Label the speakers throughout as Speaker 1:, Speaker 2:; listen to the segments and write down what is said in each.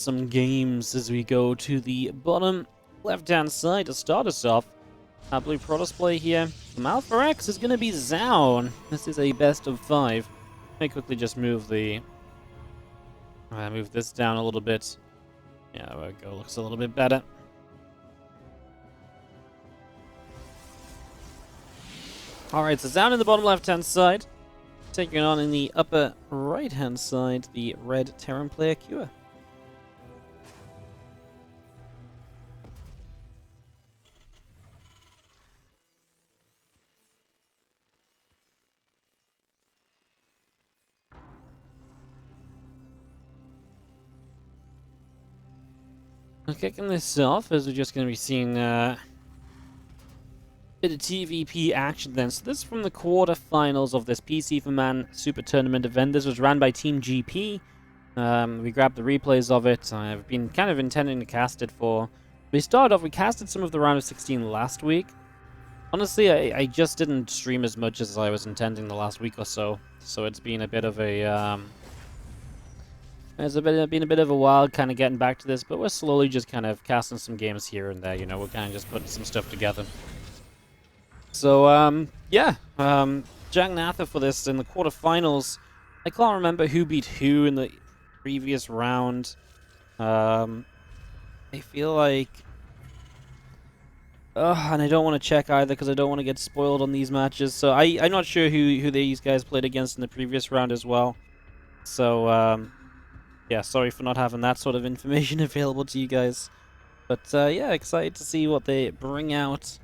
Speaker 1: some games as we go to the bottom left-hand side to start us off. Blue Protoss play here. From Alpha X is going to be Zoun. This is a best of 5. Let me quickly just move the move this down a little bit. Yeah, there we go. Looks a little bit better. Alright, so Zoun in the bottom left-hand side. Taking on in the upper right-hand side, the red Terran player Cure. Kicking this off, as we're just going to be seeing a bit of TvP action then. So this is from the quarterfinals of this PC for Man Super Tournament event. This was ran by Team GP. We grabbed the replays of it. I've been kind of intending to cast it for... We casted some of the round of 16 last week. Honestly, I just didn't stream as much as I was intending the last week or so. So it's been a bit of a... been a bit of a while kind of getting back to this, but we're slowly just kind of casting some games here and there, you know, we're kind of just putting some stuff together. So, yeah, Jack Natha for this in the quarterfinals. I can't remember who beat who in the previous round. I feel like... and I don't want to check either because I don't want to get spoiled on these matches, so I'm not sure who these guys played against in the previous round as well. So, yeah, sorry for not having that sort of information available to you guys. But, yeah, excited to see what they bring out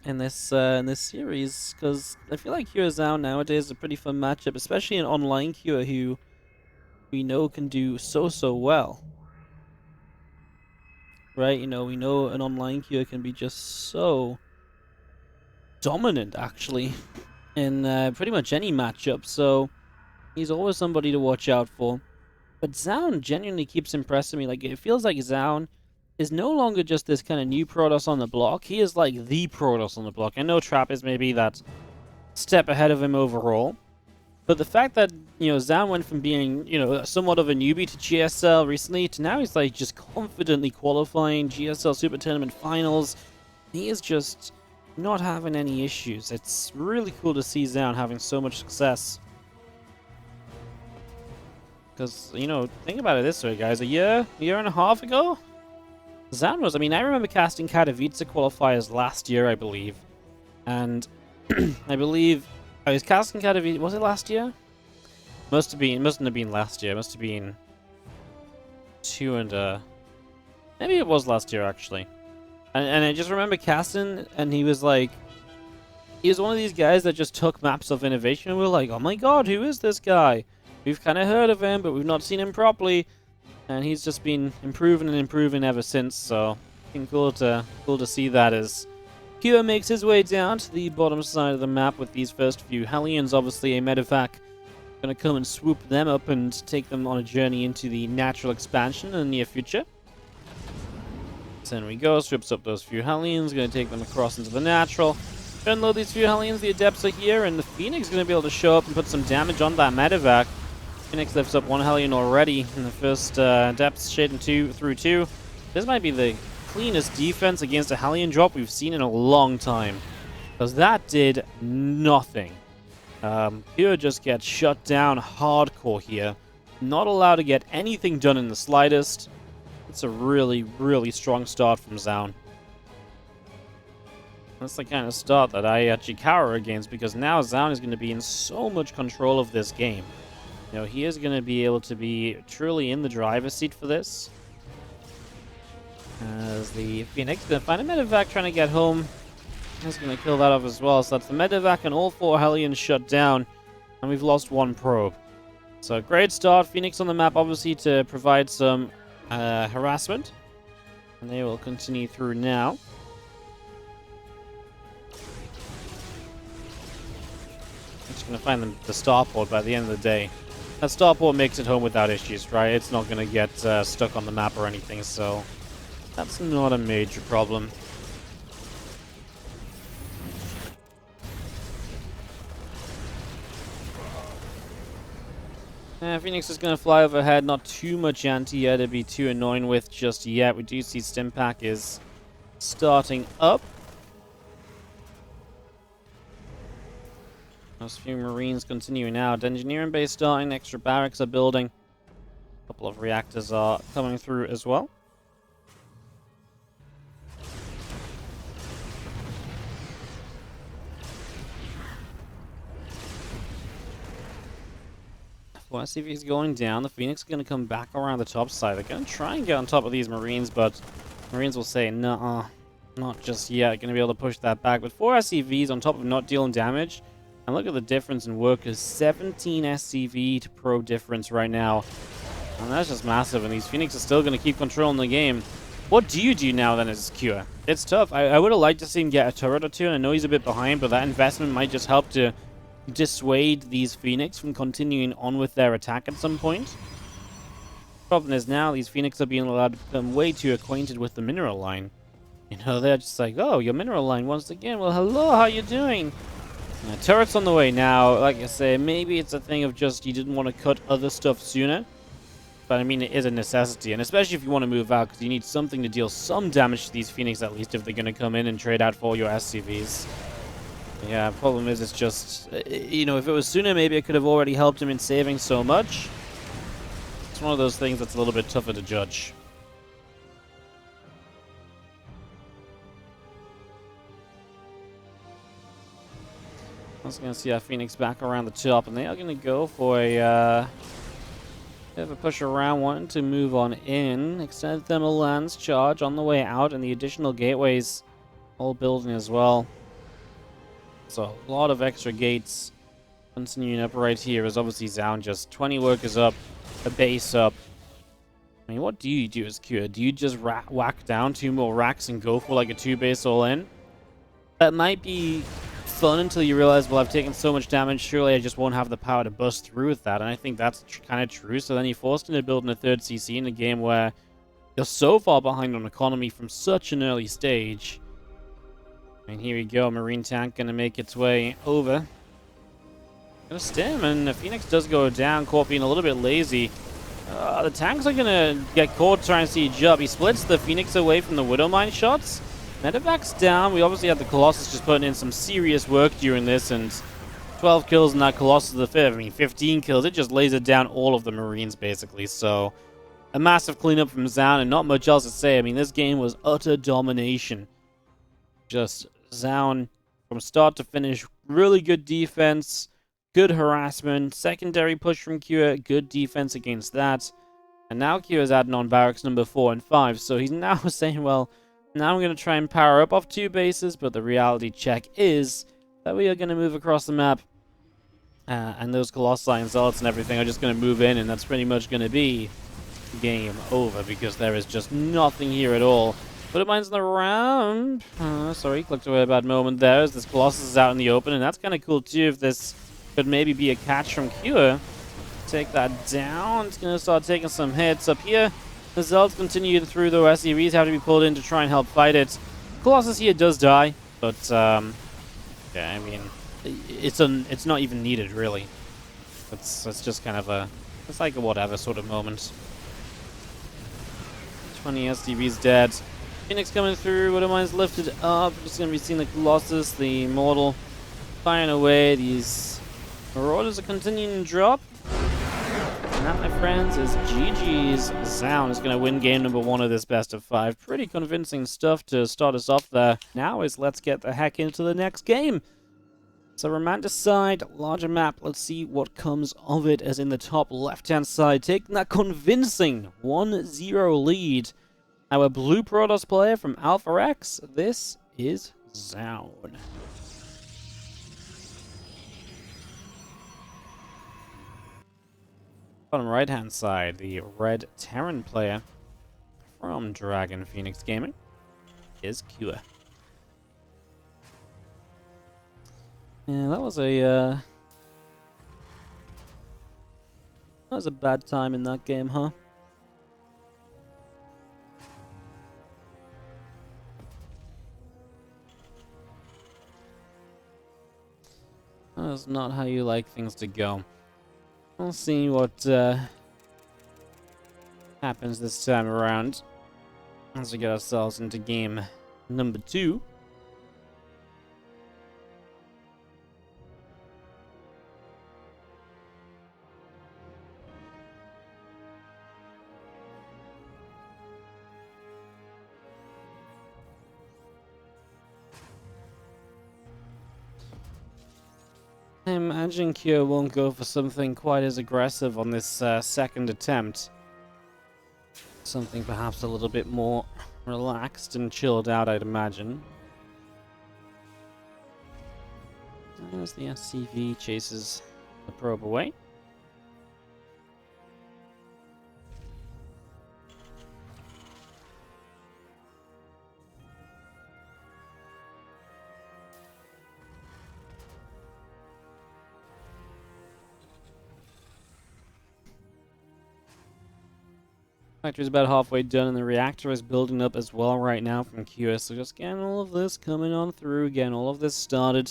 Speaker 1: in this series, because I feel like Cure Zoun nowadays is a pretty fun matchup, especially an online Cure who we know can do so well. Right, you know, we know an online Cure can be just so dominant, actually, in pretty much any matchup, so he's always somebody to watch out for. But Zoun genuinely keeps impressing me. Like, it feels like Zoun is no longer just this kind of new Protoss on the block. He is like the Protoss on the block. I know Trap is maybe that step ahead of him overall. But the fact that, you know, Zoun went from being, you know, somewhat of a newbie to GSL recently to now he's like just confidently qualifying GSL Super Tournament Finals. He is just not having any issues. It's really cool to see Zoun having so much success. Because, you know, think about it this way, guys. A year and a half ago, Zoun was... I mean, I remember casting Katowice qualifiers last year, I believe. And I believe I was casting Katowice... Was it last year? Mustn't have been last year. Must have been maybe it was last year, actually. And I just remember casting, and he was like... He was one of these guys that just took maps of innovation, and we were like, oh my god, who is this guy? We've kind of heard of him, but we've not seen him properly, and he's just been improving and improving ever since. So, it's cool to see that as Cure makes his way down to the bottom side of the map with these first few Hellions. Obviously, a medevac going to come and swoop them up and take them on a journey into the natural expansion in the near future. So in we go, strips up those few Hellions, going to take them across into the natural. Unload these few Hellions, the Adepts are here, and the Phoenix is going to be able to show up and put some damage on that medevac. Phoenix lifts up one Hellion already in the first Adepts, shading through 2. This might be the cleanest defense against a Hellion drop we've seen in a long time, because that did nothing. Pure just gets shut down hardcore here. Not allowed to get anything done in the slightest. It's a really strong start from Zoun. That's the kind of start that I actually cower against, because now Zoun is going to be in so much control of this game. You know, he is going to be able to be truly in the driver's seat for this. As the Phoenix is going to find a medevac trying to get home. He's going to kill that off as well. So that's the medevac and all 4 Hellions shut down. And we've lost 1 probe. So great start. Phoenix on the map, obviously, to provide some harassment. And they will continue through now. Just going to find the starport by the end of the day. That starport makes it home without issues, right? It's not going to get stuck on the map or anything, so that's not a major problem. Phoenix is going to fly overhead. Not too much anti-air to be too annoying with just yet. We do see Stimpack is starting up. Those few Marines continuing out. Engineering base starting. Extra barracks are building. A couple of reactors are coming through as well. SCV is going down. The Phoenix is going to come back around the top side. They're going to try and get on top of these Marines, but Marines will say, "Nuh-uh, not just yet." Going to be able to push that back. But 4 SCVs on top of not dealing damage. And look at the difference in workers. 17 SCV to pro difference right now. And that's just massive. And these Phoenix are still going to keep controlling the game. What do you do now then as Cure? It's tough. I would have liked to see him get a turret or two. And I know he's a bit behind, but that investment might just help to dissuade these Phoenix from continuing on with their attack at some point. Problem is now these Phoenix are being allowed to become way too acquainted with the mineral line. You know, they're just like, "Oh, your mineral line once again. Well, hello, how you doing?" Turret's on the way now. Like I say, maybe it's a thing of just you didn't want to cut other stuff sooner. But I mean, it is a necessity, and especially if you want to move out, because you need something to deal some damage to these Phoenix at least if they're going to come in and trade out for all your SCVs. Yeah, problem is, it's just, you know, if it was sooner, maybe it could have already helped him in saving so much. It's one of those things that's a little bit tougher to judge. I was going to see our Phoenix back around the top, and they are going to go for a bit of a push around, wanting to move on in. Extended thermal lance charge on the way out, and the additional gateways all building as well. So a lot of extra gates continuing up right here is obviously Zoun just 20 workers up, a base up. I mean, what do you do as Cure? Do you just whack down 2 more racks and go for like a 2-base all-in? That might be fun until you realize, well, I've taken so much damage, surely I just won't have the power to bust through with that. And I think that's kind of true. So then you're forced into building a 3rd CC in a game where you're so far behind on economy from such an early stage. And here we go, Marine tank gonna make its way over. Gonna stim, and the Phoenix does go down, caught being a little bit lazy. The tanks are gonna get caught trying to siege up. He splits the Phoenix away from the Widowmine shots. Medevac's down. We obviously had the Colossus just putting in some serious work during this, and 12 kills in that Colossus the 5th. I mean, 15 kills. It just lasered down all of the Marines, basically. So, a massive cleanup from Zoun, and not much else to say. I mean, this game was utter domination. Just Zoun from start to finish. Really good defense, good harassment, secondary push from Cure, good defense against that. And now Cure's adding on barracks number 4 and 5. So he's now saying, well, now I'm going to try and power up off 2 bases, but the reality check is that we are going to move across the map. And those Colossi and Zealots and everything are just going to move in, and that's pretty much going to be game over, because there is just nothing here at all. But mine's in the round. Sorry, clicked away a bad moment there as this Colossus is out in the open, and that's kind of cool too if this could maybe be a catch from Cure. Take that down. It's going to start taking some hits up here. The Zealots continue through, though. SCVs have to be pulled in to try and help fight it. Colossus here does die, but yeah, I mean, it's not even needed really. It's just kind of it's like a whatever sort of moment. 20 SCVs dead. Phoenix coming through, Widowmine's lifted up. Just going to be seeing the Colossus, the Immortal, firing away. These Marauders are continuing to drop. And that, my friends, is GG's. Zoun is going to win game number 1 of this best of 5. Pretty convincing stuff to start us off there. Now is let's get the heck into the next game. So Romanticide, larger map. Let's see what comes of it, as in the top left-hand side, taking that convincing 1-0 lead. Our blue Protoss player from Alpha X, this is Zoun. Bottom right-hand side, the red Terran player from Dragon Phoenix Gaming is Cure. Yeah, that was a bad time in that game, huh? That is not how you like things to go. We'll see what happens this time around as we get ourselves into game number 2. I imagine Kyo won't go for something quite as aggressive on this second attempt. Something perhaps a little bit more relaxed and chilled out, I'd imagine. As the SCV chases the probe away. Factory's about halfway done, and the reactor is building up as well right now from QS. So just getting all of this coming on through, getting all of this started.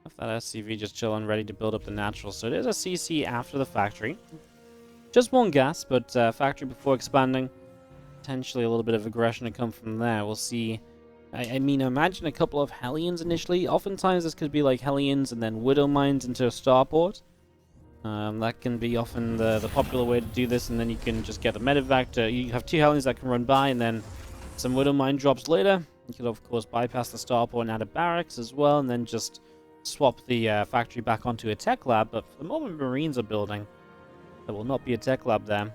Speaker 1: Have that SCV just chilling, ready to build up the natural. So it is a CC after the factory. Just one gas, but factory before expanding. Potentially a little bit of aggression to come from there. We'll see. I mean, imagine a couple of Hellions initially. Oftentimes this could be like Hellions and then Widow Mines into a starport. That can be often the popular way to do this, and then you can just get the medevac to... You have 2 Hellions that can run by, and then some Widow Mine drops later. You can, of course, bypass the starport and add a barracks as well, and then just swap the factory back onto a tech lab. But for the moment Marines are building, there will not be a tech lab there.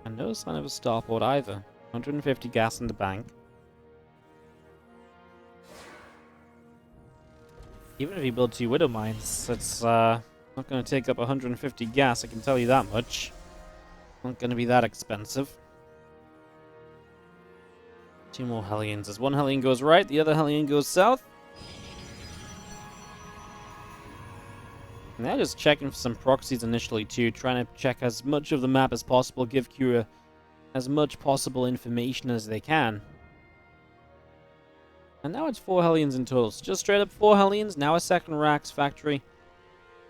Speaker 1: And no sign of a starport either. 150 gas in the bank. Even if you build 2 Widow Mines, it's not going to take up 150 gas, I can tell you that much. Not going to be that expensive. 2 more Hellions. As one Hellion goes right, the other Hellion goes south. And they're just checking for some proxies initially too, trying to check as much of the map as possible, give Kura as much possible information as they can. And now it's 4 Hellions in total. So just straight up 4 Hellions. Now a second Rax factory.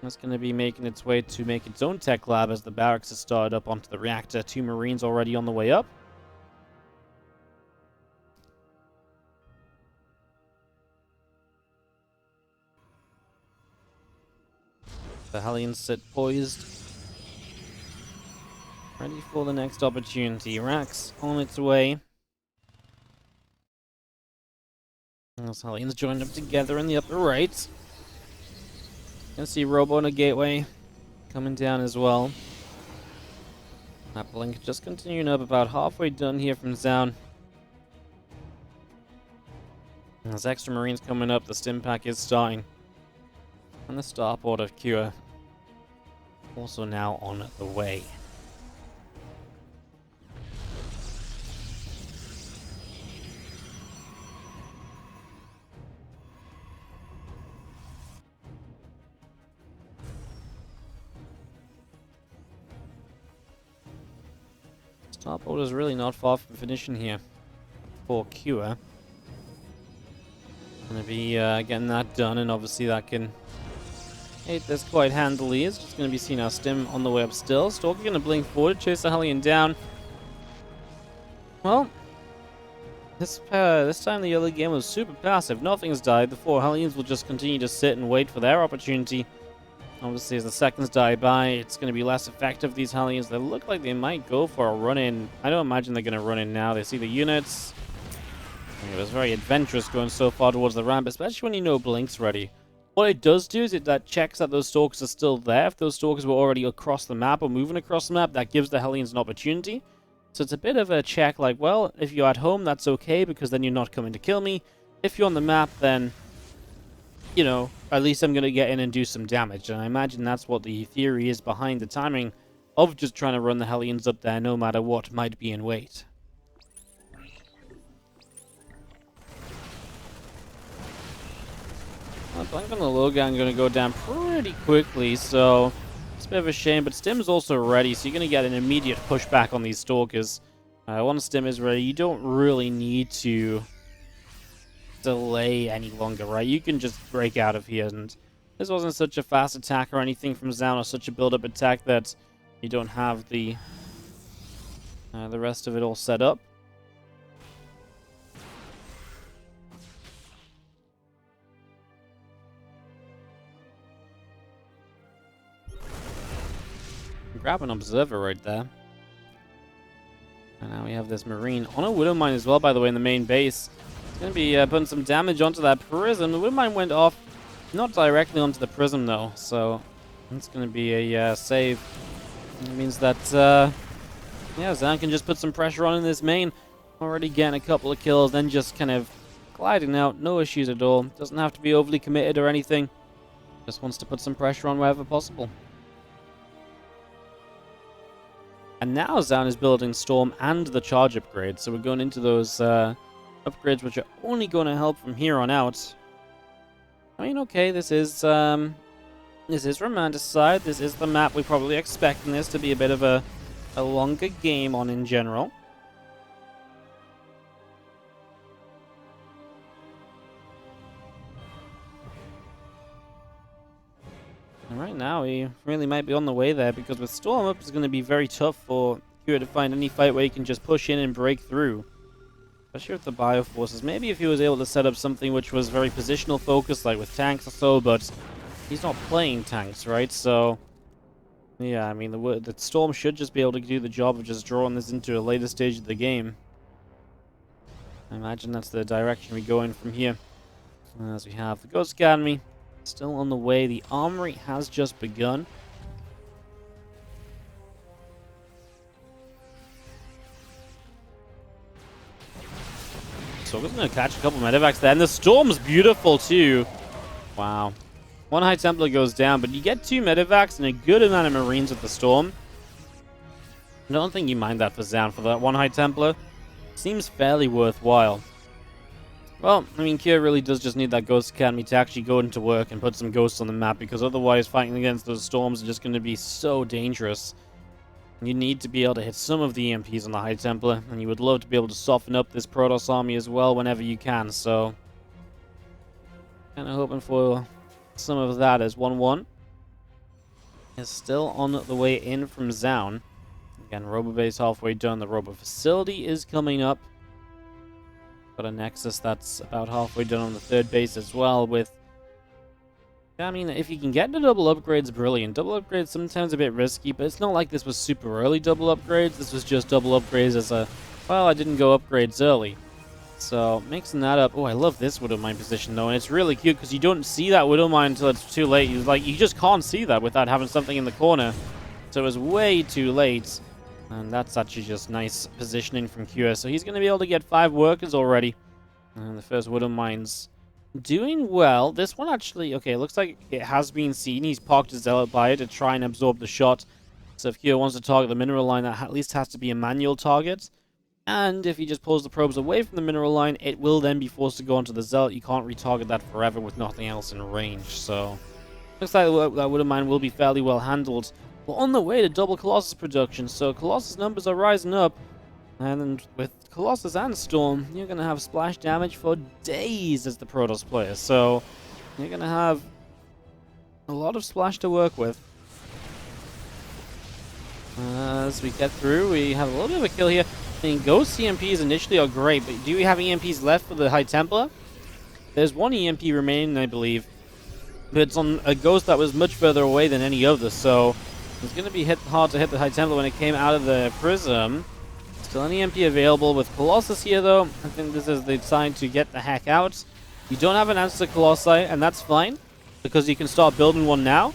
Speaker 1: That's going to be making its way to make its own tech lab as the barracks is started up onto the reactor. 2 Marines already on the way up. The Hellions sit poised. Ready for the next opportunity. Rax on its way. Those Hellions joined up together in the upper right. You can see Robo in a gateway coming down as well. That blink just continuing up, about halfway done here from Zoun. There's extra Marines coming up, the stim pack is starting. And the starport of Cure also now on the way. Starport is really not far from finishing here for Cure. Gonna be getting that done, and obviously that can hit this quite handily. It's just gonna be seeing our stim on the way up still. Stalker gonna blink forward, chase the Hellion down. Well, this time the other game was super passive. Nothing's died. The 4 Hellions will just continue to sit and wait for their opportunity. Obviously, as the seconds die by, it's going to be less effective. These Hellions, they look like they might go for a run-in. I don't imagine they're going to run in now. They see the units. It was very adventurous going so far towards the ramp, especially when you know Blink's ready. What it does do is that checks that those Stalkers are still there. If those Stalkers were already across the map or moving across the map, that gives the Hellions an opportunity. So it's a bit of a check like, well, if you're at home, that's okay, because then you're not coming to kill me. If you're on the map, then, you know, at least I'm going to get in and do some damage. And I imagine that's what the theory is behind the timing of just trying to run the Hellions up there no matter what might be in wait. Blank on the low gun going to go down pretty quickly, so it's a bit of a shame. But Stim's also ready, so you're going to get an immediate pushback on these Stalkers. Once Stim is ready, you don't really need to delay any longer, right? You can just break out of here, and this wasn't such a fast attack or anything from Zoun, or such a build-up attack that you don't have the rest of it all set up. Grab an observer right there. And now we have this Marine on a Widow Mine as well, by the way, in the main base. It's going to be putting some damage onto that Prism. The Widow Mine went off, not directly onto the Prism, though. So it's going to be a save. It means that, yeah, Zoun can just put some pressure on in this main. Already getting a couple of kills, then just kind of gliding out. No issues at all. Doesn't have to be overly committed or anything. Just wants to put some pressure on wherever possible. And now Zoun is building Storm and the charge upgrade, so we're going into those upgrades which are only going to help from here on out. I mean, okay, this is Romanticide. This is the map. We're probably expecting this to be a bit of a longer game on in general. And right now, he really might be on the way there, because with Storm up, it's going to be very tough for Kira to find any fight where he can just push in and break through. Especially with the Bioforces. Maybe if he was able to set up something which was very positional focused, like with tanks or so, but he's not playing tanks, right? So, yeah, I mean, the Storm should just be able to do the job of just drawing this into a later stage of the game. I imagine that's the direction we go in from here. As we have the Ghost Academy still on the way. The Armory has just begun. So we're going to catch a couple of medevacs there. And the Storm's beautiful too. Wow. One High Templar goes down, but you get 2 medevacs and a good amount of Marines with the Storm. I don't think you mind that for Zoun for that 1 High Templar. Seems fairly worthwhile. Well, I mean, Kira really does just need that Ghost Academy to actually go into work and put some ghosts on the map, because otherwise fighting against those Storms is just going to be so dangerous. You need to be able to hit some of the EMPs on the High Templar, and you would love to be able to soften up this Protoss army as well whenever you can, so kind of hoping for some of that as 1-1 is still on the way in from Zoun. Again, Robo Base halfway done. The Robo Facility is coming up. Got a Nexus that's about halfway done on the 3rd base as well. With, I mean, if you can get the double upgrades, brilliant. Double upgrades sometimes a bit risky, but it's not like this was super early double upgrades. This was just double upgrades as a, well, I didn't go upgrades early. So, mixing that up. Oh, I love this Widow Mine position, though, and it's really cute because you don't see that Widow Mine until it's too late. You just can't see that without having something in the corner. So it was way too late. And that's actually just nice positioning from Kira. So he's going to be able to get 5 workers already. And the first Widow Mine's doing well. This one actually, okay, it looks like it has been seen. He's parked his Zealot by it to try and absorb the shot. So if Kira wants to target the mineral line, that at least has to be a manual target. And if he just pulls the probes away from the mineral line, it will then be forced to go onto the Zealot. You can't retarget that forever with nothing else in range. So looks like that Widow Mine will be fairly well handled. We're on the way to double Colossus production, so Colossus numbers are rising up. And then with Colossus and Storm, you're going to have splash damage for days as the Protoss player. So you're going to have a lot of splash to work with. As we get through, we have a little bit of a kill here. I mean, Ghost EMPs initially are great, but do we have EMPs left for the High Templar? There's 1 EMP remaining, I believe. But it's on a Ghost that was much further away than any other, so it's going to be hard to hit the High Templar when it came out of the Prism. Still an EMP available with Colossus here, though. I think this is the sign to get the heck out. You don't have an answer to Colossi, and that's fine, because you can start building one now.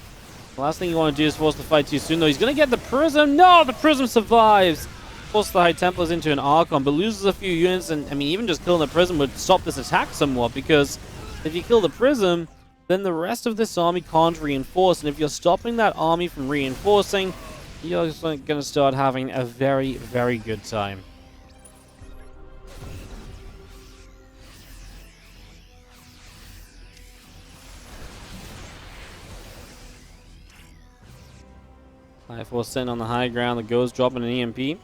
Speaker 1: The last thing you want to do is force the fight too soon, though. He's going to get the Prism. No, the Prism survives. Force the High Templars into an Archon, but loses a few units, and I mean, even just killing the Prism would stop this attack somewhat, because if you kill the Prism, then the rest of this army can't reinforce, and if you're stopping that army from reinforcing, you're going to start having a very, very good time. Fire Force sitting on the high ground, the Ghost dropping an EMP.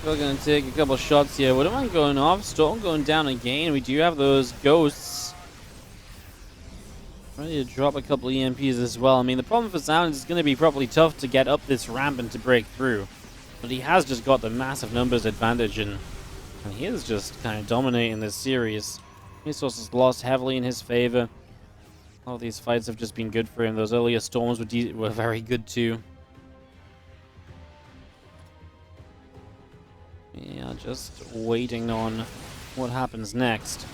Speaker 1: We're going to take a couple shots here. What am I going off? Storm going down again. We do have those ghosts. Ready to drop a couple EMPs as well. I mean, the problem for Zoun is it's going to be probably tough to get up this ramp and to break through. But he has just got the massive numbers advantage, and he is just kind of dominating this series. Resources lost heavily in his favor. All these fights have just been good for him. Those earlier storms were very good too. Yeah, just waiting on what happens next.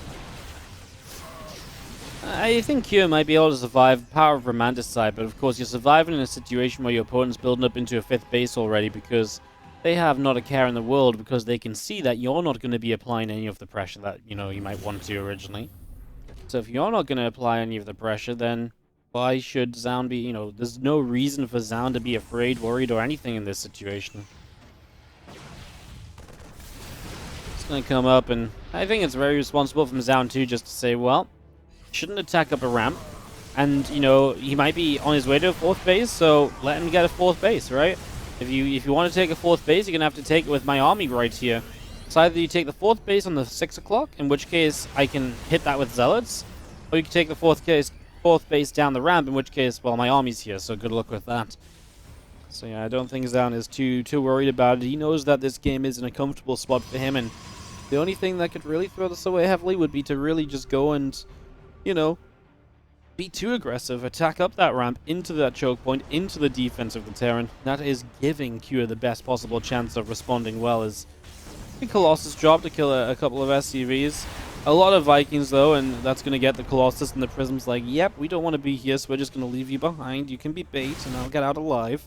Speaker 1: I think Cure might be able to survive power of Romanticide, but of course you're surviving in a situation where your opponent's building up into a 5th base already because they have not a care in the world, because they can see that you're not going to be applying any of the pressure that, you might want to originally. So if you're not going to apply any of the pressure, then why should Zoun be, there's no reason for Zoun to be afraid, worried, or anything in this situation. It's going to come up, and I think it's very responsible from Zoun too, just to say, well, shouldn't attack up a ramp, and he might be on his way to a 4th base, so let him get a 4th base, right? If you want to take a 4th base, you're gonna have to take it with my army right here. So either you take the 4th base on the 6 o'clock, in which case I can hit that with zealots, or you can take the 4th base down the ramp, in which case, well, my army's here, so good luck with that. So yeah, I don't think Zoun is too worried about it. He knows that this game is in a comfortable spot for him, and the only thing that could really throw this away heavily would be to really just go and be too aggressive, attack up that ramp, into that choke point, into the defense of the Terran. That is giving Cure the best possible chance of responding well, as the Colossus job to kill a couple of SCVs. A lot of Vikings, though, and that's going to get the Colossus and the Prisms like, yep, we don't want to be here, so we're just going to leave you behind. You can be bait, and I'll get out alive.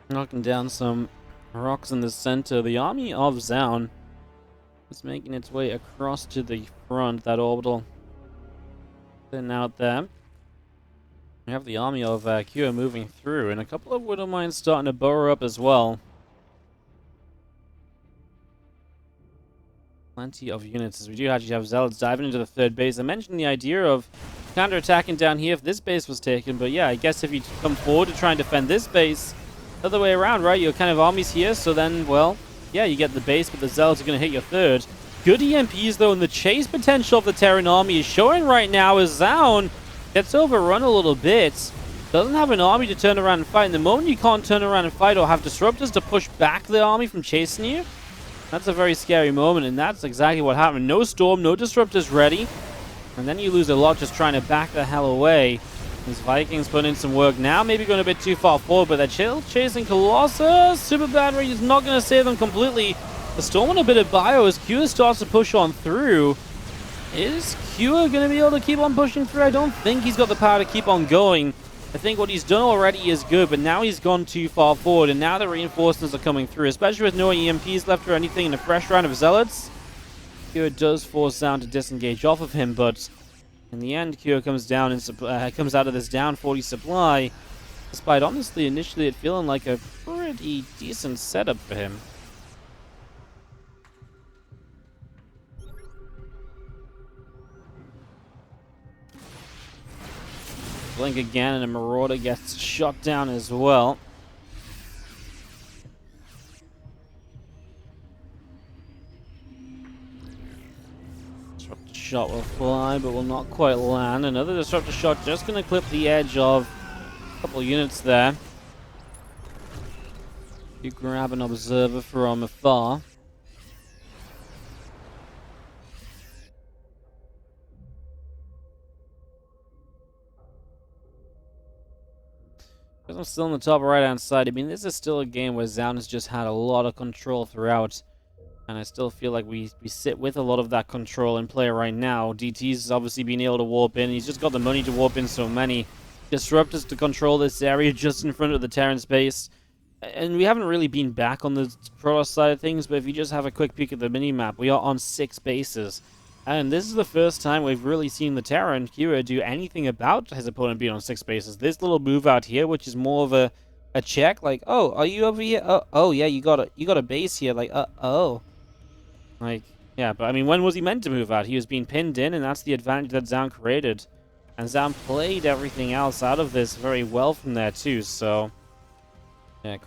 Speaker 1: Knocking down some rocks in the center. The army of Zoun is making its way across to the front. That orbital sitting out there. We have the army of Cure moving through, and a couple of Widow Mines starting to burrow up as well. Plenty of units, as we do actually have Zealots diving into the 3rd base. I mentioned the idea of counter-attacking down here if this base was taken, but yeah, I guess if you come forward to try and defend this base, other way around, right? Your kind of army's here, so then, well, yeah, you get the base, but the Zealots are going to hit your 3rd. Good EMPs, though, and the chase potential of the Terran army is showing right now as Zoun gets overrun a little bit. Doesn't have an army to turn around and fight. And the moment you can't turn around and fight or have disruptors to push back the army from chasing you, that's a very scary moment, and that's exactly what happened. No storm, no disruptors ready, and then you lose a lot just trying to back the hell away. These Vikings put in some work now, maybe going a bit too far forward, but they're still chasing Colossus. Super Battery is not going to save them completely. The Storm on a bit of bio as Cure starts to push on through. Is Cure going to be able to keep on pushing through? I don't think he's got the power to keep on going. I think what he's done already is good, but now he's gone too far forward, and now the reinforcements are coming through, especially with no EMPs left or anything in a fresh round of Zealots. Cure does force Zoun to disengage off of him, but in the end, Cure comes down and comes out of this down 40 supply, despite honestly initially it feeling like a pretty decent setup for him. Blink again, and a Marauder gets shot down as well. Disruptor shot will fly, but will not quite land. Another disruptor shot just going to clip the edge of a couple units there. You grab an observer from afar. Because I'm still on the top right-hand side, I mean, this is still a game where Zoun has just had a lot of control throughout. And I still feel like we sit with a lot of that control in play right now. DT's obviously been able to warp in. He's just got the money to warp in so many disruptors to control this area just in front of the Terran space. And we haven't really been back on the Protoss side of things, but if you just have a quick peek at the mini-map, we are on 6 bases. And this is the first time we've really seen the Terran Cure do anything about his opponent being on 6 bases. This little move out here, which is more of a check, like, oh, are you over here? Oh, yeah, you got a base here, like, oh. Like, Yeah, but I mean, when was he meant to move out? He was being pinned in, and that's the advantage that Zoun created. And Zoun played everything else out of this very well from there, too, so... Yeah,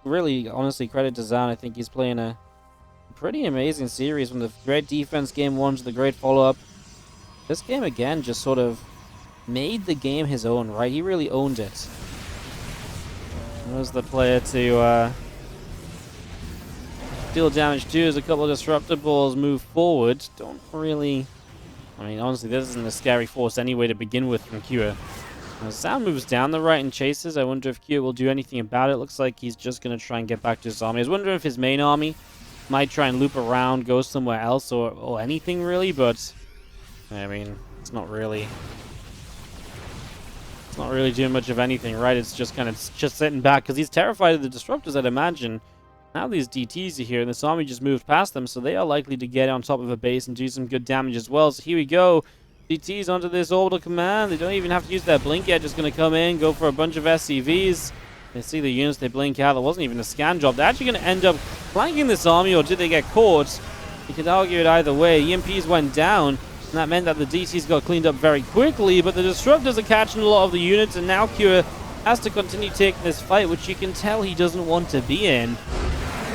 Speaker 1: really, honestly, credit to Zoun. I think he's playing a pretty amazing series from the great defense game 1 to the great follow-up. This game, again, just sort of made the game his own, right? He really owned it. Was the player to deal damage too as a couple of disruptor balls move forward. Don't really... I mean, honestly, this isn't a scary force anyway to begin with from Kua. As Zoun moves down the right and chases, I wonder if Kua will do anything about it. Looks like he's just going to try and get back to his army. I was wondering if his main army might try and loop around, go somewhere else, or anything really, but... I mean, it's not really doing much of anything, right? It's just kind of just sitting back because he's terrified of the disruptors, I'd imagine. Now these DTs are here, and this army just moved past them, so they are likely to get on top of a base and do some good damage as well. So here we go. DTs onto this orbital command. They don't even have to use their blink yet. Just going to come in, go for a bunch of SCVs. They see the units, they blink out. There wasn't even a scan drop. They're actually going to end up flanking this army, or did they get caught? You could argue it either way. EMPs went down. And that meant that the DCs got cleaned up very quickly, but the Disruptors are catching a lot of the units, and now Kua has to continue taking this fight, which you can tell he doesn't want to be in.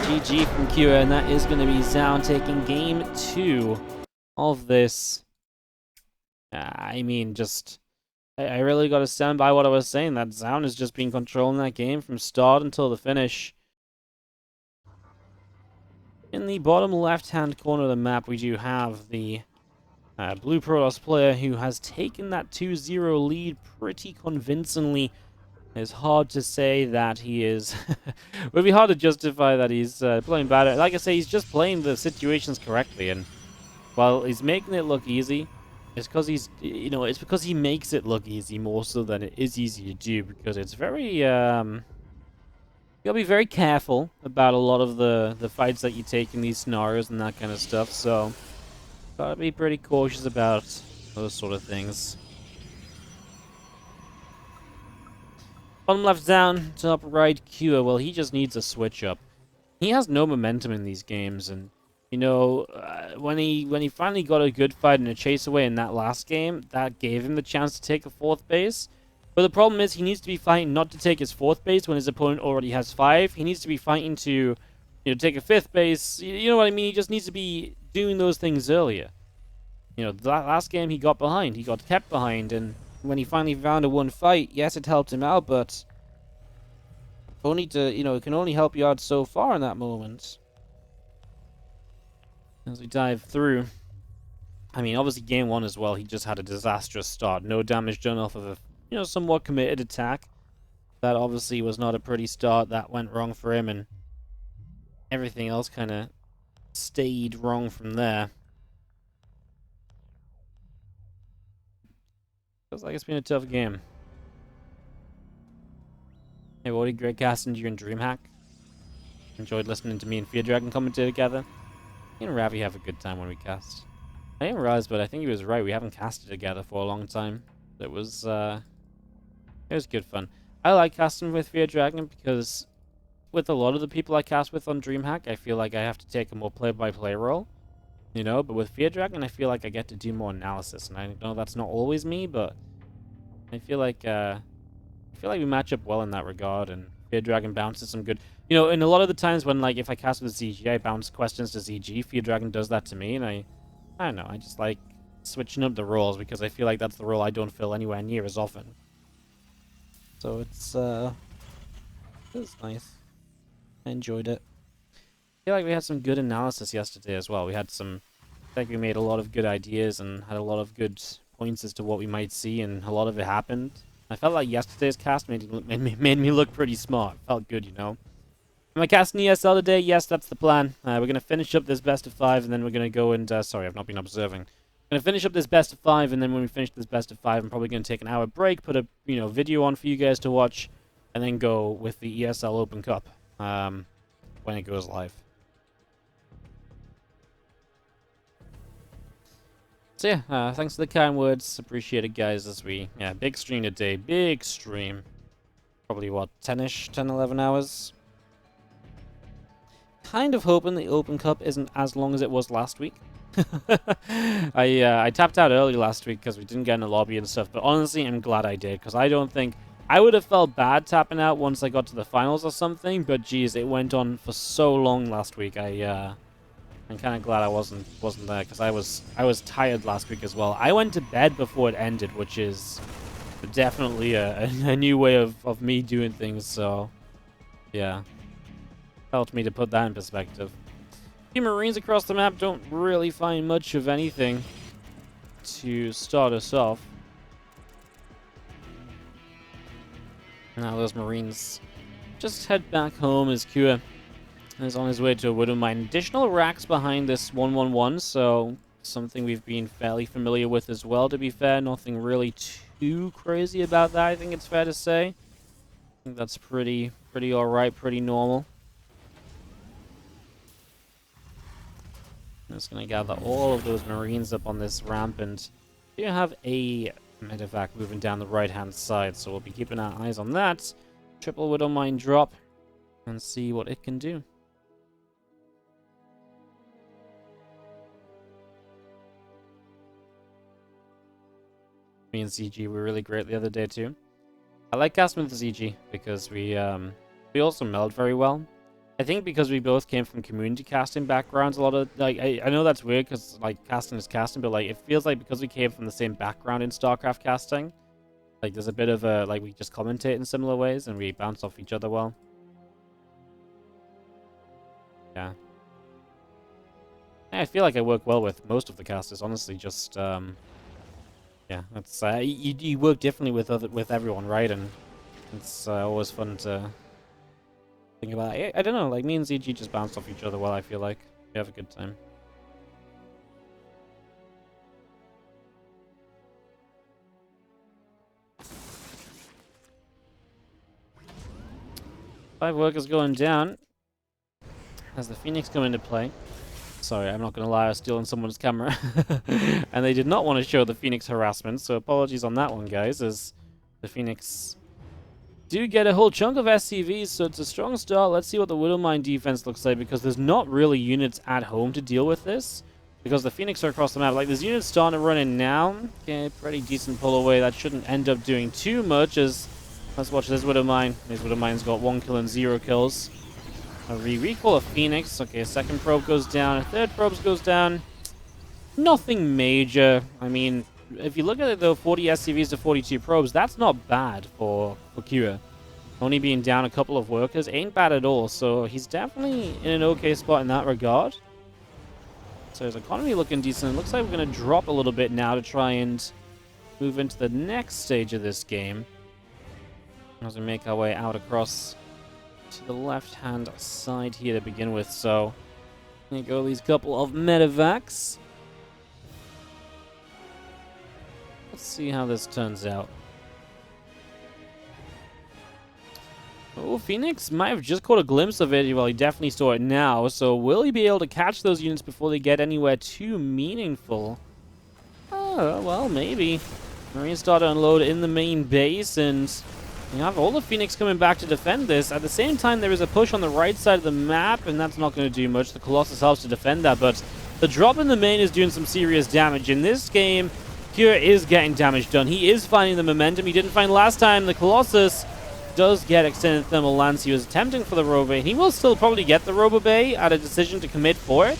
Speaker 1: GG from Kua, and that is going to be Zoun taking game 2 of this. I mean, just... I really got to stand by what I was saying, that Zoun has just been controlling that game from start until the finish. In the bottom left-hand corner of the map, we do have the... Blue Protoss player who has taken that 2-0 lead pretty convincingly. It's hard to say that he is... it would be hard to justify that he's playing better. Like I say, he's just playing the situations correctly, and while he's making it look easy, it's because he's, you know, it's because he makes it look easy more so than it is easy to do, because it's very, you gotta be very careful about a lot of the fights that you take in these scenarios and that kind of stuff, so... Gotta be pretty cautious about those sort of things. Bottom left down, top right Kua. Well, he just needs a switch up. He has no momentum in these games, and you know, when he finally got a good fight and a chase away in that last game, that gave him the chance to take a 4th base. But the problem is he needs to be fighting not to take his 4th base when his opponent already has 5. He needs to be fighting to, you know, take a 5th base. You know what I mean? He just needs to be doing those things earlier. You know, that last game he got behind. He got kept behind, and when he finally found a 1 fight, yes, it helped him out, but only to, you know, it can only help you out so far in that moment. As we dive through, I mean, obviously game 1 as well, he just had a disastrous start. No damage done off of a, you know, somewhat committed attack. That obviously was not a pretty start. That went wrong for him, and everything else kind of stayed wrong from there. Feels like it's been a tough game. Hey, Wardy, great casting you and DreamHack. Enjoyed listening to me and Fear Dragon commentate together. Me and Ravi have a good time when we cast. I didn't realize, but I think he was right. We haven't casted together for a long time. It was good fun. I like casting with Fear Dragon because with a lot of the people I cast with on DreamHack, I feel like I have to take a more play-by-play role. You know, but with Fear Dragon, I feel like I get to do more analysis, and I know that's not always me, but I feel like we match up well in that regard, and Fear Dragon bounces some good. You know, and a lot of the times when, like, if I cast with ZG, I bounce questions to ZG. Fear Dragon does that to me, and I don't know. I just like switching up the roles because I feel like that's the role I don't fill anywhere near as often. So it's nice. I enjoyed it. I feel like we had some good analysis yesterday as well. We had some, I think we made a lot of good ideas and had a lot of good points as to what we might see, and a lot of it happened. I felt like yesterday's cast made me look pretty smart. Felt good, you know. Am I casting ESL today? Yes, that's the plan. We're going to finish up this best of 5, and then we're going to go and... sorry, I've not been observing. I'm going to finish up this best of 5, and then when we finish this best of 5, I'm probably going to take an hour break, put a video on for you guys to watch, and then go with the ESL Open Cup when it goes live. So yeah, thanks for the kind words. Appreciate it, guys, as we... Yeah, big stream today. Big stream. Probably, what, 10-ish? 10, 11 hours? Kind of hoping the Open Cup isn't as long as it was last week. I tapped out early last week because we didn't get in the lobby and stuff, but honestly, I'm glad I did, because I don't think... I would have felt bad tapping out once I got to the finals or something, but geez, it went on for so long last week. I'm kind of glad I wasn't there, because I was tired last week as well. I went to bed before it ended, which is definitely a new way of me doing things, so yeah. Helped me to put that in perspective. The Marines across the map don't really find much of anything to start us off. Now those Marines just head back home as Kua is on his way to a Widow Mine. Additional racks behind this 111, so something we've been fairly familiar with as well, to be fair. Nothing really too crazy about that, I think it's fair to say. I think that's pretty alright, pretty normal. I'm just going to gather all of those Marines up on this ramp, and you have a medevac moving down the right-hand side, so we'll be keeping our eyes on that. Triple Widow Mine drop, and see what it can do. Me and CG were really great the other day too. I like casting with the CG because we also meld very well. I think because we both came from community casting backgrounds, a lot of, like, I know that's weird because, like, casting is casting, but, like, it feels like because we came from the same background in Starcraft casting, like, there's a bit of a, like, we just commentate in similar ways and we bounce off each other well. Yeah. I feel like I work well with most of the casters, honestly, just, yeah, that's, you work differently with everyone, right? And it's always fun to think about. I don't know, like, me and ZG just bounce off each other well, I feel like. We have a good time. Five workers going down as the Phoenix come into play. Sorry, I'm not going to lie, I was stealing someone's camera. And they did not want to show the Phoenix harassment, so apologies on that one, guys, as the Phoenix do get a whole chunk of SCVs, so it's a strong start. Let's see what the Widow Mine defense looks like, because there's not really units at home to deal with this, because the Phoenix are across the map. Like, there's units starting to run in now. Okay, pretty decent pull away. That shouldn't end up doing too much, as... Let's watch this Widow Mine. This Widow Mine's got 1 kill and 0 kills. A recall of Phoenix. Okay, a second probe goes down. A third probe goes down. Nothing major. I mean, if you look at it though, 40 SCVs to 42 probes, that's not bad for Kua. Only being down a couple of workers ain't bad at all. So he's definitely in an okay spot in that regard. So his economy looking decent. It looks like we're going to drop a little bit now to try and move into the next stage of this game, as we make our way out across to the left-hand side here to begin with. So there you go, these couple of medevacs. Let's see how this turns out. Oh, Phoenix might have just caught a glimpse of it. Well, he definitely saw it now. So will he be able to catch those units before they get anywhere too meaningful? Oh, well, maybe. Marines start to unload in the main base, and you have all the Phoenix coming back to defend this. At the same time, there is a push on the right side of the map, and that's not going to do much. The Colossus helps to defend that, but the drop in the main is doing some serious damage. In this game, Kua is getting damage done. He is finding the momentum he didn't find last time. The Colossus does get extended thermal lance. He was attempting for the Robobay. He will still probably get the Robobay at a decision to commit for it.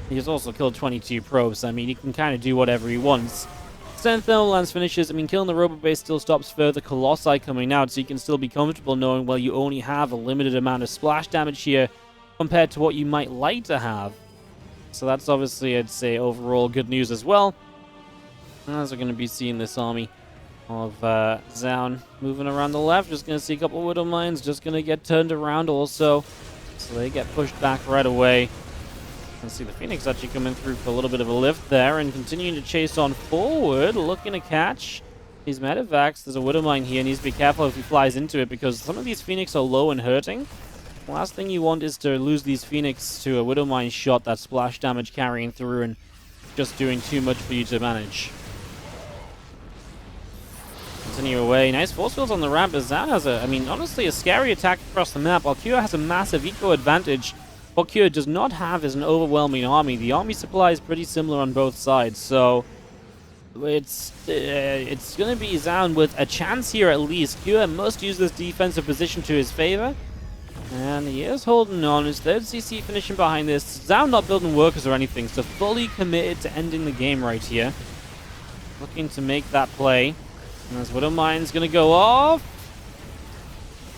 Speaker 1: He has also killed 22 probes. I mean, he can kind of do whatever he wants. Extended thermal lance finishes. I mean, killing the Robobay still stops further Colossi coming out, so you can still be comfortable knowing, well, you only have a limited amount of splash damage here compared to what you might like to have. So that's obviously, I'd say, overall good news as well. As we're going to be seeing this army of Zoun moving around the left. Just going to see a couple of Widow Mines just going to get turned around also. So they get pushed back right away. And see the Phoenix actually coming through for a little bit of a lift there and continuing to chase on forward, looking to catch these medevacs. There's a Widow Mine here, needs to be careful if he flies into it because some of these Phoenix are low and hurting. The last thing you want is to lose these Phoenix to a Widow Mine shot, that splash damage carrying through and just doing too much for you to manage. Continue away. Nice force fields on the ramp as Zoun has a, I mean, honestly, a scary attack across the map, while Kua has a massive eco advantage. What Kyo does not have is an overwhelming army. The army supply is pretty similar on both sides, so it's going to be Zoun with a chance here at least. Kyo must use this defensive position to his favor. And he is holding on. His third CC finishing behind this. Zoun not building workers or anything, so fully committed to ending the game right here. Looking to make that play. And as Widowmine's going to go off.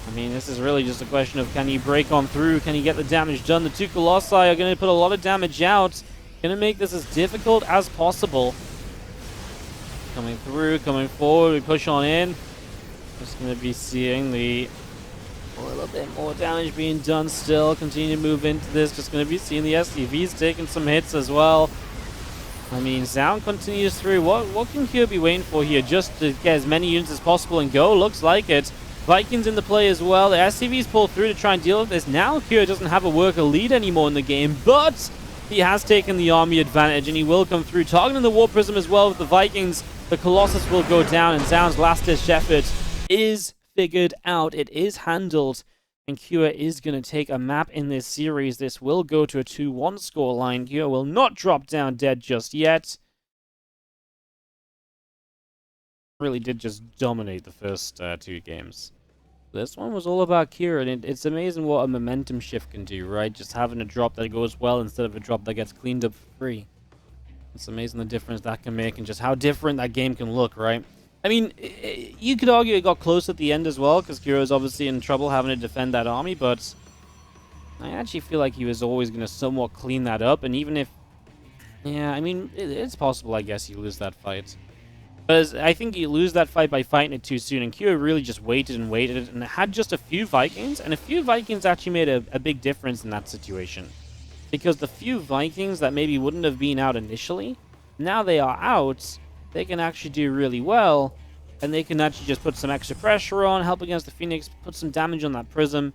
Speaker 1: I mean, this is really just a question of can he break on through? Can he get the damage done? The two Colossi are going to put a lot of damage out. Going to make this as difficult as possible. Coming through, coming forward. We push on in. Just going to be seeing a little bit more damage being done still. Continue to move into this. Just going to be seeing the SCVs taking some hits as well. I mean, Zoun continues through. What can Kyo be waiting for here? Just to get as many units as possible and go? Looks like it. Vikings in the play as well. The SCVs pull through to try and deal with this. Now Kyo doesn't have a worker lead anymore in the game, but he has taken the army advantage and he will come through. Targeting the War Prism as well with the Vikings. The Colossus will go down and Zoun's last-ditch effort is figured out. It is handled. And Kyo is going to take a map in this series. This will go to a 2-1 scoreline. Kyo will not drop down dead just yet. Really did just dominate the first two games. This one was all about Kira, and it's amazing what a momentum shift can do, right? Just having a drop that goes well instead of a drop that gets cleaned up for free. It's amazing the difference that can make and just how different that game can look, right? I mean, you could argue it got close at the end as well, because Kira is obviously in trouble having to defend that army, but I actually feel like he was always going to somewhat clean that up, and even if... Yeah, I mean, it's possible, I guess, you lose that fight. But I think you lose that fight by fighting it too soon, and Kyo really just waited and waited, and had just a few Vikings, and a few Vikings actually made a big difference in that situation. Because the few Vikings that maybe wouldn't have been out initially, now they are out, they can actually do really well, and they can actually just put some extra pressure on, help against the Phoenix, put some damage on that Prism,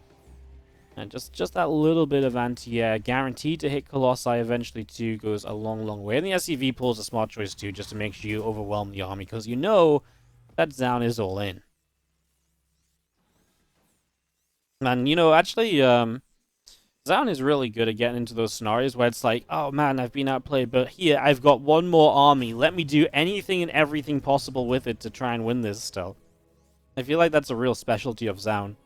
Speaker 1: and just that little bit of anti-air, guaranteed to hit Colossi eventually too, goes a long, long way. And the SCV pulls a smart choice too, just to make sure you overwhelm the army, because you know that Zoun is all in. And, you know, actually, Zoun is really good at getting into those scenarios where it's like, oh man, I've been outplayed, but here, I've got one more army. Let me do anything and everything possible with it to try and win this still. I feel like that's a real specialty of Zoun.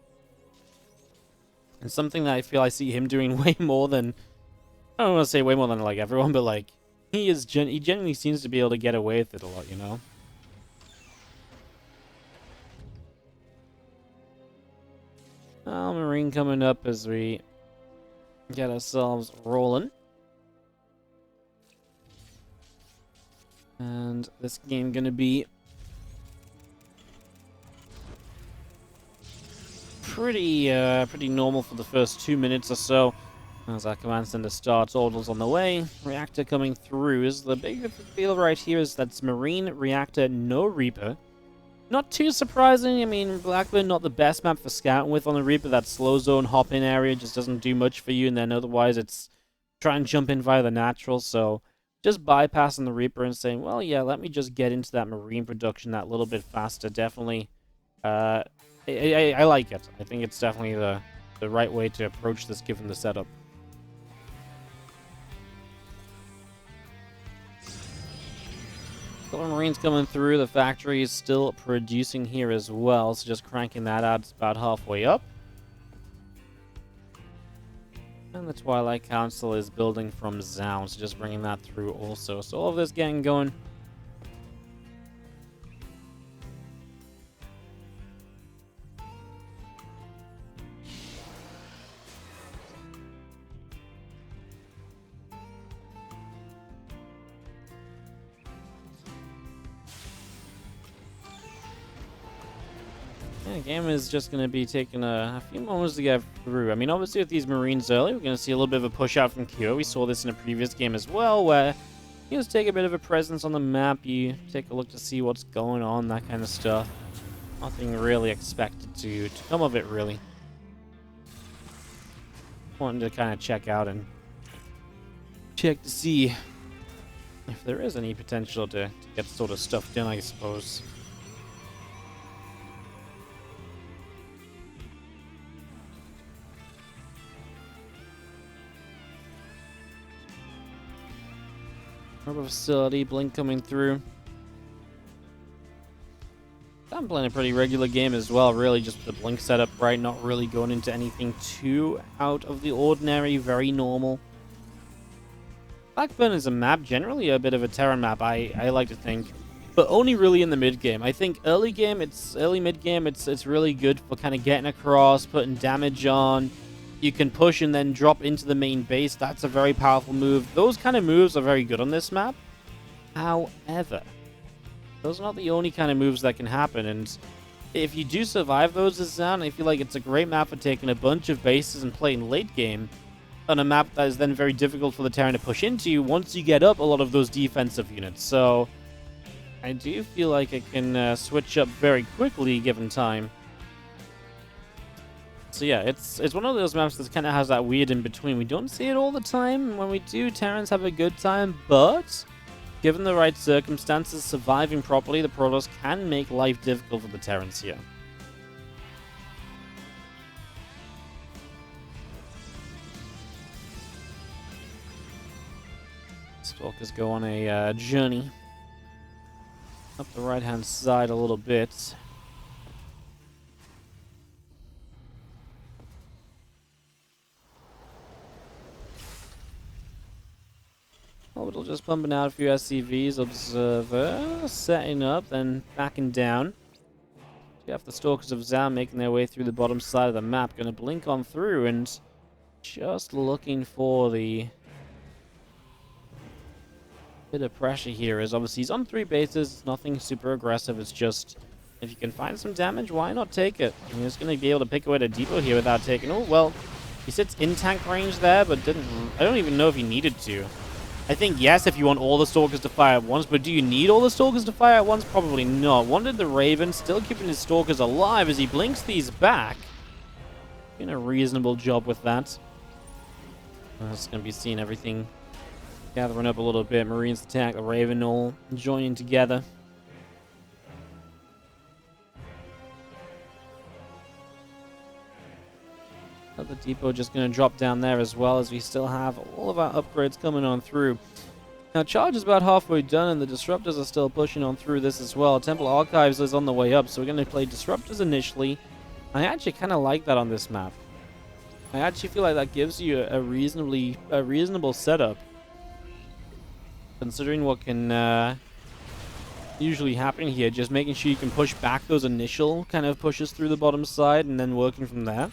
Speaker 1: And something that I feel I see him doing way more than... I don't want to say way more than, like, everyone, but, like, he genuinely seems to be able to get away with it a lot, you know? Marine coming up as we get ourselves rolling. And this game gonna be pretty normal for the first 2 minutes or so. As our command center starts, orders on the way. Reactor coming through. Is the big deal right here is that's Marine, Reactor, no Reaper. Not too surprising. I mean, Blackburn not the best map for scouting with on the Reaper. That slow zone hop-in area just doesn't do much for you, and then otherwise it's try and jump in via the natural. So just bypassing the Reaper and saying, well, yeah, let me just get into that Marine production that little bit faster. Definitely, I like it. I think it's definitely the right way to approach this given the setup. Couple Marines coming through. The factory is still producing here as well, so just cranking that out. It's about halfway up. And the Twilight Council is building from Zoun, so just bringing that through also. So all of this getting going. Yeah, the game is just going to be taking a few moments to get through. I mean, obviously with these Marines early, we're going to see a little bit of a push out from Kyo. We saw this in a previous game as well, where you just take a bit of a presence on the map, you take a look to see what's going on, that kind of stuff. Nothing really expected to come of it, really. Wanting to kind of check out and check to see if there is any potential to get sort of stuff done, I suppose. Harbor facility, blink coming through. I'm playing a pretty regular game as well, really just the blink setup, right? Not really going into anything too out of the ordinary, very normal. Blackburn is a map, generally a bit of a Terran map, I like to think. But only really in the mid game. I think early mid game, it's really good for kind of getting across, putting damage on. You can push and then drop into the main base. That's a very powerful move. Those kind of moves are very good on this map. However, those are not the only kind of moves that can happen, and if you do survive those as Zoun, I feel like it's a great map for taking a bunch of bases and playing late game on a map that is then very difficult for the Terran to push into once you get up a lot of those defensive units. So I do feel like it can switch up very quickly given time. So yeah, it's one of those maps that kind of has that weird in between. We don't see it all the time. When we do, Terrans have a good time, but given the right circumstances, surviving properly, the Protoss can make life difficult for the Terrans here. Stalkers go on a journey up the right-hand side a little bit. Orbital just pumping out a few SCVs. Observer setting up, then backing down. You have the Stalkers of Zoun making their way through the bottom side of the map. Going to blink on through and just looking for the bit of pressure here. Is obviously he's on 3 bases. It's nothing super aggressive. It's just if you can find some damage, why not take it? I mean, he's going to be able to pick away at a depot here without taking. Oh well, he sits in tank range there, but didn't. I don't even know if he needed to. I think, yes, if you want all the Stalkers to fire at once, but do you need all the Stalkers to fire at once? Probably not. Wanted the Raven, still keeping his Stalkers alive as he blinks these back. Doing a reasonable job with that. It's going to be seeing everything gathering up a little bit. Marines attack, the Raven all joining together. The depot just going to drop down there as well, as we still have all of our upgrades coming on through. Now, charge is about halfway done, and the disruptors are still pushing on through this as well. Temple Archives is on the way up, so we're going to play disruptors initially. I actually kind of like that on this map. I actually feel like that gives you a reasonable setup, considering what can usually happen here. Just making sure you can push back those initial kind of pushes through the bottom side, and then working from there.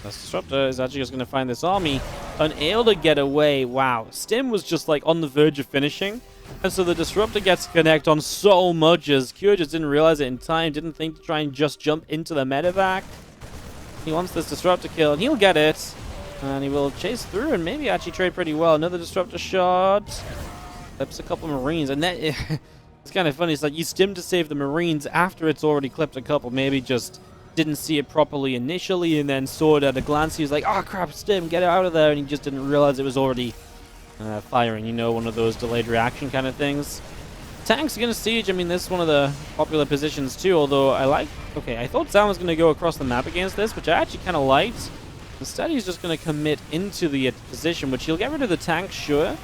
Speaker 1: The Disruptor is actually just going to find this army unable to get away. Wow, Stim was just like on the verge of finishing, and so the Disruptor gets to connect on so much as Cure just didn't realize it in time, didn't think to try and just jump into the medevac. He wants this Disruptor kill, and he'll get it, and he will chase through and maybe actually trade pretty well. Another Disruptor shot, clips a couple Marines, and that it's kind of funny. It's like you stim to save the Marines after it's already clipped a couple, maybe just didn't see it properly initially, and then saw it at a glance. He was like, oh crap, Stim, get it out of there, and he just didn't realize it was already firing, you know, one of those delayed reaction kind of things. Tanks are going to siege. I mean, this is one of the popular positions too, although I thought Zoun was going to go across the map against this, which I actually kind of liked. Instead, he's just going to commit into the position, which he'll get rid of the tank, sure.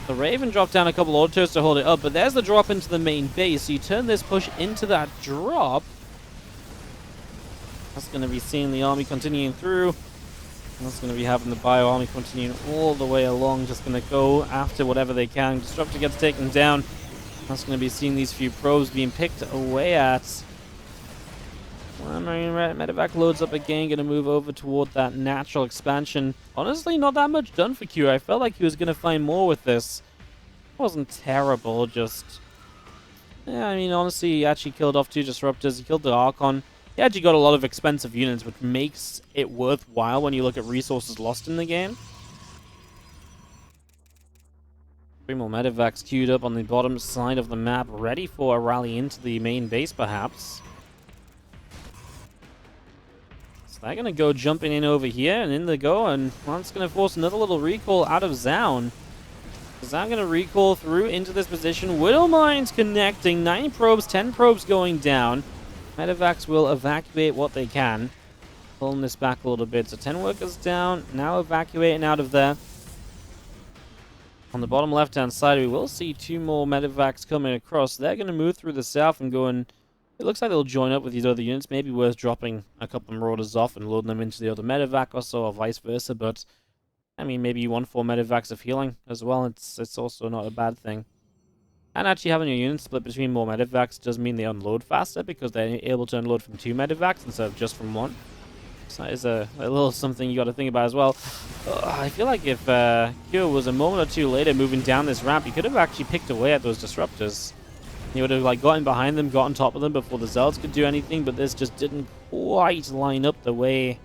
Speaker 1: The Raven dropped down a couple autos to hold it up, but there's the drop into the main base, so you turn this push into that drop. That's going to be seeing the army continuing through. That's going to be having the bio army continuing all the way along. Just going to go after whatever they can. Disruptor gets taken down. That's going to be seeing these few probes being picked away at. Marine medevac loads up again. Going to move over toward that natural expansion. Honestly, not that much done for Q. I felt like he was going to find more with this. It wasn't terrible, just... Yeah, I mean, honestly, he actually killed off 2 Disruptors. He killed the Archon. He actually got a lot of expensive units, which makes it worthwhile when you look at resources lost in the game. 3 more medevacs queued up on the bottom side of the map, ready for a rally into the main base, perhaps. So they're going to go jumping in over here, and in they go, and that's going to force another little recall out of Zoun. Zoun going to recall through into this position. Widow Mines connecting, 9 probes, 10 probes going down. Medevacs will evacuate what they can. Pulling this back a little bit. So 10 workers down. Now evacuating out of there. On the bottom left-hand side, we will see 2 more medevacs coming across. They're going to move through the south and go and... It looks like they'll join up with these other units. Maybe worth dropping a couple of marauders off and loading them into the other medevac or so, or vice versa. But, I mean, maybe you want 4 medevacs of healing as well. It's also not a bad thing. And actually having your units split between more medevacs does mean they unload faster, because they're able to unload from 2 medevacs instead of just from 1. So that is a little something you got to think about as well. I feel like if Kyo was a moment or two later moving down this ramp, he could have actually picked away at those disruptors. He would have like gotten behind them, got on top of them before the Zealots could do anything, but this just didn't quite line up the way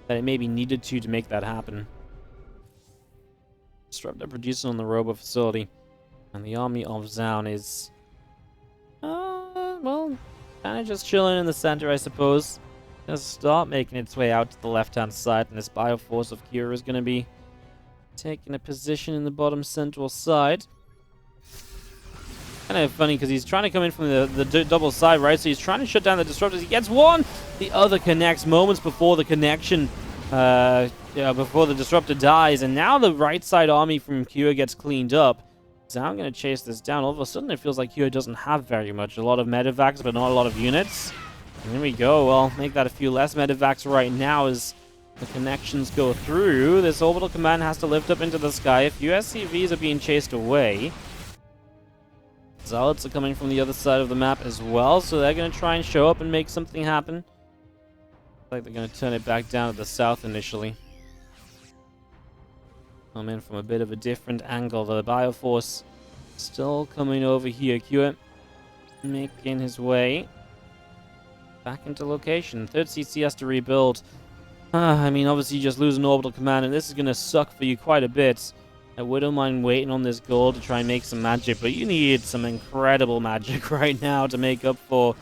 Speaker 1: that it maybe needed to make that happen. Disruptor producing on the Robo facility. And the army of Zoun is, well, kind of just chilling in the center, I suppose. Gonna start making its way out to the left-hand side, and this Bioforce of Kira is going to be taking a position in the bottom central side. Kind of funny, because he's trying to come in from the double side, right? So he's trying to shut down the disruptors. He gets one! The other connects moments before the connection, before the disruptor dies, and now the right side army from Kira gets cleaned up. So I'm going to chase this down. All of a sudden, it feels like Kira doesn't have very much. A lot of medevacs, but not a lot of units. And here we go. Well, make that a few less medevacs right now as the connections go through. This orbital command has to lift up into the sky. A few SCVs are being chased away. Zealots are coming from the other side of the map as well, so they're going to try and show up and make something happen. Looks like they're going to turn it back down to the south initially. Come in from a bit of a different angle. The Bioforce still coming over here. Kyo making his way back into location. 3rd CC has to rebuild. I mean, obviously you just lose an orbital command, and this is going to suck for you quite a bit. I wouldn't mind waiting on this gold to try and make some magic, but you need some incredible magic right now to make up for,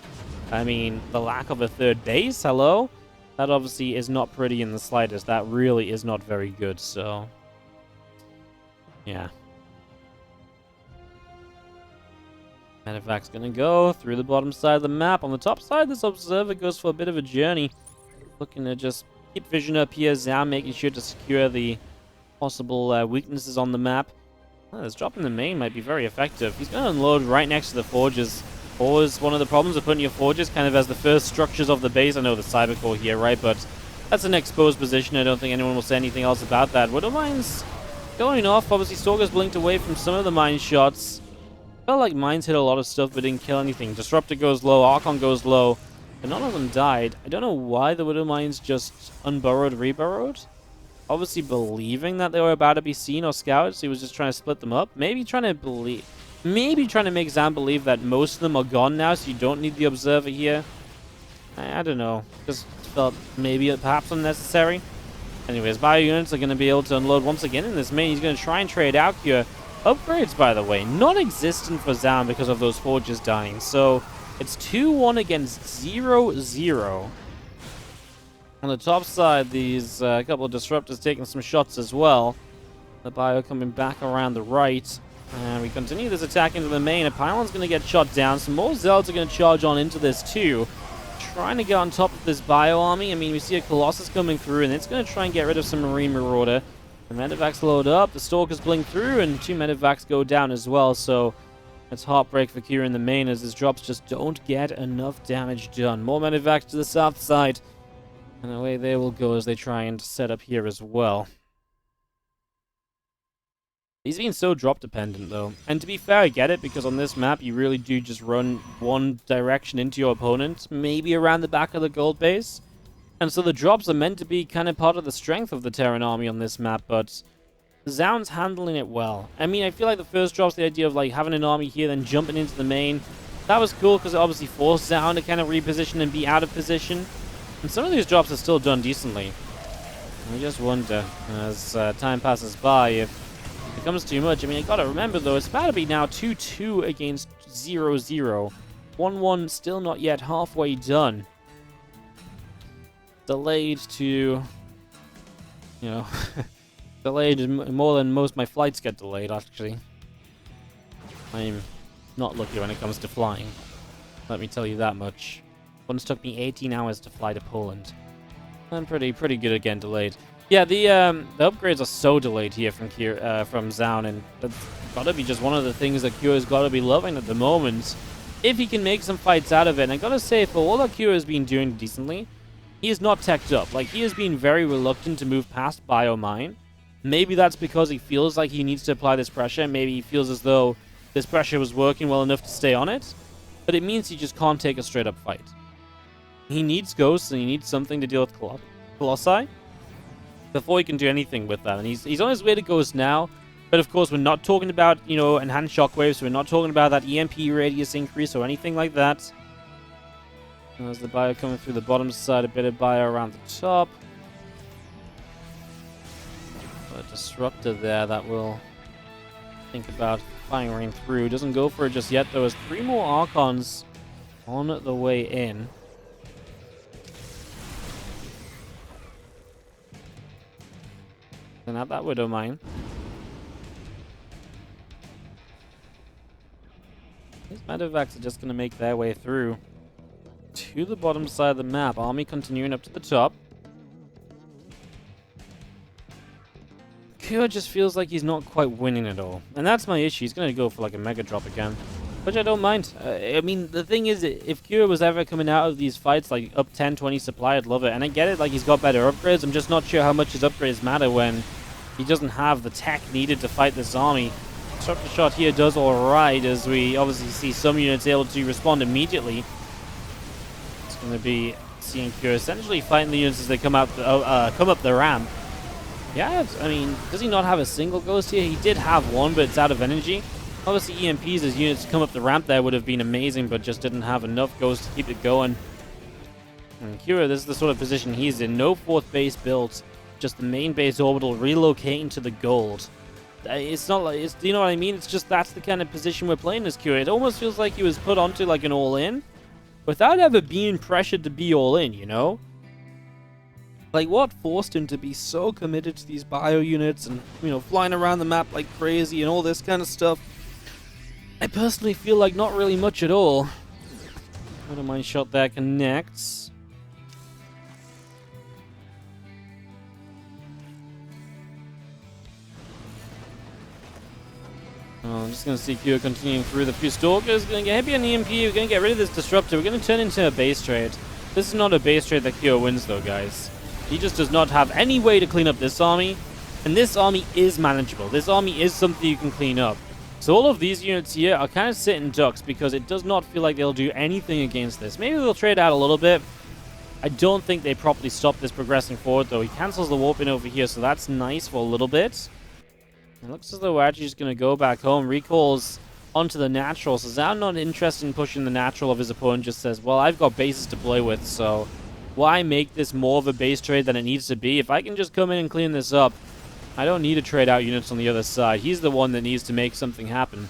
Speaker 1: I mean, the lack of a 3rd base. Hello? That obviously is not pretty in the slightest. That really is not very good, so... yeah. Medevac's gonna go through the bottom side of the map. On the top side, this observer goes for a bit of a journey. Looking to just keep vision up here. Zoun making sure to secure the possible weaknesses on the map. This drop in the main might be very effective. He's gonna unload right next to the forges. Always one of the problems of putting your forges kind of as the first structures of the base. I know the cyber core here, right? But that's an exposed position. I don't think anyone will say anything else about that. Widow Mines going off. Obviously, Stalker's blinked away from some of the mine shots. Felt like mines hit a lot of stuff but didn't kill anything. Disruptor goes low, Archon goes low, but none of them died. I don't know why the Widow Mines just unburrowed, reburrowed. Obviously believing that they were about to be seen or scouted, so he was just trying to split them up. Maybe trying to make Zoun believe that most of them are gone now, so you don't need the Observer here. I don't know. Just felt maybe perhaps unnecessary. Anyways, bio units are going to be able to unload once again in this main. He's going to try and trade out here. Upgrades, by the way, non-existent for Zoun because of those forges dying. So it's 2-1 against 0-0. On the top side, these couple of disruptors taking some shots as well. The bio coming back around the right. And we continue this attack into the main. A pylon's going to get shot down. Some more Zealots are going to charge on into this too. Trying to get on top of this bio army. I mean, we see a Colossus coming through, and it's going to try and get rid of some Marine Marauder. The medevacs load up, the Stalkers blink through, and 2 medevacs go down as well, so it's heartbreak for Kira in the main as his drops just don't get enough damage done. More medevacs to the south side, and away they will go as they try and set up here as well. He's being so drop dependent though, and to be fair, I get it, because on this map you really do just run one direction into your opponent, maybe around the back of the gold base. And so the drops are meant to be kind of part of the strength of the Terran army on this map, but Zoun's handling it well. I mean, I feel like the first drop's the idea of like having an army here, then jumping into the main. That was cool because it obviously forced Zoun to kind of reposition and be out of position. And some of these drops are still done decently. I just wonder, as time passes by, if it becomes too much. I mean, I gotta remember though, it's about to be now 2-2 against 0-0. 1-1 still not yet halfway done. Delayed to, you know, delayed more than most of my flights get delayed, actually. I'm not lucky when it comes to flying. Let me tell you that much. Once took me 18 hours to fly to Poland. I'm pretty good at getting delayed. Yeah, the upgrades are so delayed here from Zoun, and that's gotta be just one of the things that Kyo's gotta be loving at the moment. If he can make some fights out of it, and I gotta say, for all that Kyo has been doing decently, he is not teched up. Like, he has been very reluctant to move past Biomine. Maybe that's because he feels like he needs to apply this pressure. Maybe he feels as though this pressure was working well enough to stay on it. But it means he just can't take a straight-up fight. He needs ghosts, and he needs something to deal with Colossi before he can do anything with that. And he's on his way to ghost now. But of course, we're not talking about, you know, enhanced shockwaves. So we're not talking about that EMP radius increase or anything like that. There's the bio coming through the bottom side, a bit of bio around the top. A disruptor there that will think about firing through. Doesn't go for it just yet, though. There's 3 more Archons on the way in. And at that Widow Mine. These medevacs are just going to make their way through to the bottom side of the map. Army continuing up to the top. Kyo just feels like he's not quite winning at all. And that's my issue. He's going to go for like a mega drop again. Which I don't mind. I mean, the thing is, if Kyo was ever coming out of these fights like up 10, 20 supply, I'd love it. And I get it, like he's got better upgrades. I'm just not sure how much his upgrades matter when he doesn't have the tech needed to fight this army. Disruptor shot here does alright, as we obviously see some units able to respond immediately. It's going to be seeing Kyo essentially fighting the units as they come up the ramp. Yeah, I mean, does he not have a single ghost here? He did have one, but it's out of energy. Obviously, EMPs as units come up the ramp there would have been amazing, but just didn't have enough ghosts to keep it going. And Kyo, this is the sort of position he's in. No 4th base built, just the main base orbital relocating to the gold. It's not like, do you know what I mean? It's just that's the kind of position we're playing as Kyo. It almost feels like he was put onto like an all-in, without ever being pressured to be all-in, you know? Like, what forced him to be so committed to these bio units and, you know, flying around the map like crazy and all this kind of stuff? I personally feel like not really much at all. Widow Mine shot there connects. Oh, I'm just going to see Kyo continuing through. The few Stalkers going to get heavy on EMP. We're going to get rid of this Disruptor. We're going to turn into a base trade. This is not a base trade that Kyo wins, though, guys. He just does not have any way to clean up this army. And this army is manageable. This army is something you can clean up. So all of these units here are kind of sitting ducks because it does not feel like they'll do anything against this. Maybe they'll trade out a little bit. I don't think they properly stop this progressing forward, though. He cancels the warp in over here, so that's nice for a little bit. It looks as though we're actually just going to go back home. Recalls onto the natural. So Zoun not interested in pushing the natural of his opponent. Just says, well, I've got bases to play with, so why make this more of a base trade than it needs to be? If I can just come in and clean this up, I don't need to trade out units on the other side. He's the one that needs to make something happen.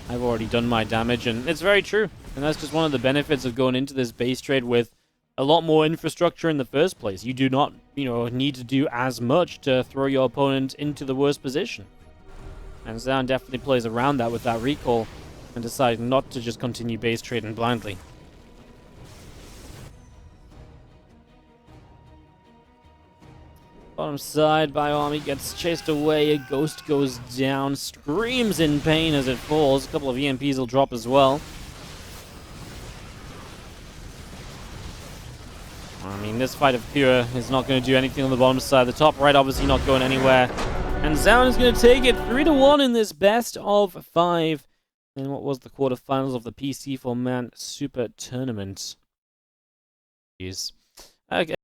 Speaker 1: I've already done my damage, and it's very true. And that's just one of the benefits of going into this base trade with a lot more infrastructure in the first place. You do not, you know, need to do as much to throw your opponent into the worst position. And Zoun definitely plays around that with that recall and decided not to just continue base trading blindly. Bottom side, Bio Army gets chased away. A ghost goes down, screams in pain as it falls. A couple of EMPs will drop as well. I mean, this fight of Pura is not going to do anything on the bottom side. The top right, obviously not going anywhere. And Zoun is going to take it 3-1 in this best of 5 in what was the quarterfinals of the PC4Man Super Tournament. Jeez. Okay.